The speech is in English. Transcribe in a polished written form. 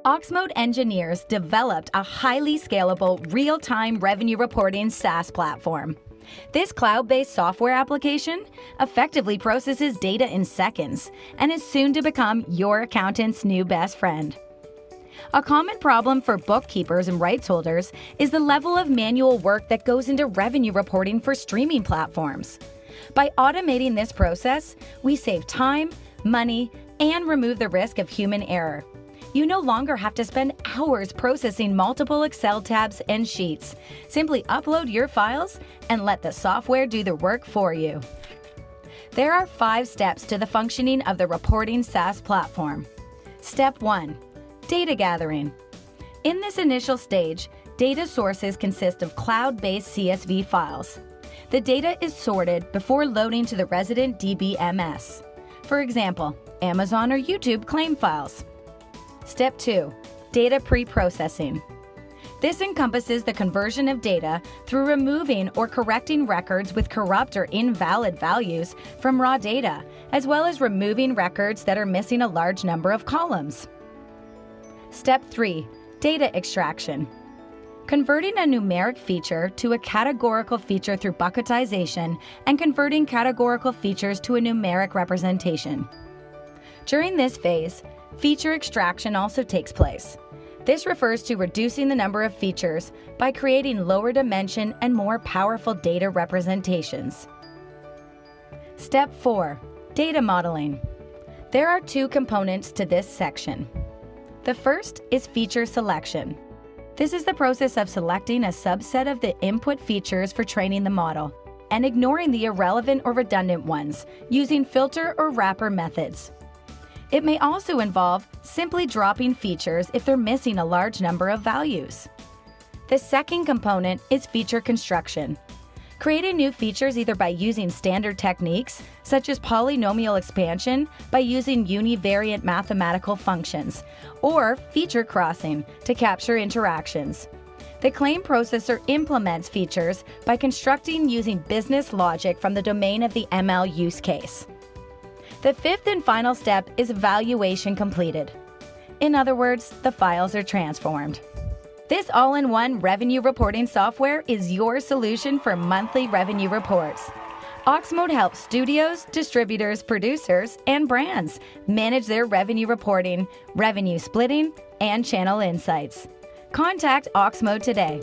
Oxmode engineers developed a highly scalable, real-time revenue reporting SaaS platform. This cloud-based software application effectively processes data in seconds and is soon to become your accountant's new best friend. A common problem for bookkeepers and rights holders is the level of manual work that goes into revenue reporting for streaming platforms. By automating this process, we save time, money, and remove the risk of human error. You no longer have to spend hours processing multiple Excel tabs and sheets. Simply upload your files and let the software do the work for you. There are 5 steps to the functioning of the reporting SaaS platform. Step 1. Data gathering. In this initial stage, data sources consist of cloud-based CSV files. The data is sorted before loading to the resident DBMS. For example, Amazon or YouTube claim files. Step 2. Data pre-processing. This encompasses the conversion of data through removing or correcting records with corrupt or invalid values from raw data, as well as removing records that are missing a large number of columns. Step 3. Data extraction. Converting a numeric feature to a categorical feature through bucketization and converting categorical features to a numeric representation. During this phase, feature extraction also takes place. This refers to reducing the number of features by creating lower dimension and more powerful data representations. Step 4. Data modeling. There are 2 components to this section. The first is feature selection. This is the process of selecting a subset of the input features for training the model and ignoring the irrelevant or redundant ones using filter or wrapper methods. It may also involve simply dropping features if they're missing a large number of values. The second component is feature construction. Creating new features either by using standard techniques, such as polynomial expansion by using univariate mathematical functions, or feature crossing to capture interactions. The claim processor implements features by constructing using business logic from the domain of the ML use case. The 5th and final step is valuation completed. In other words, the files are transformed. This all-in-one revenue reporting software is your solution for monthly revenue reports. Oxmode helps studios, distributors, producers, and brands manage their revenue reporting, revenue splitting, and channel insights. Contact Oxmode today.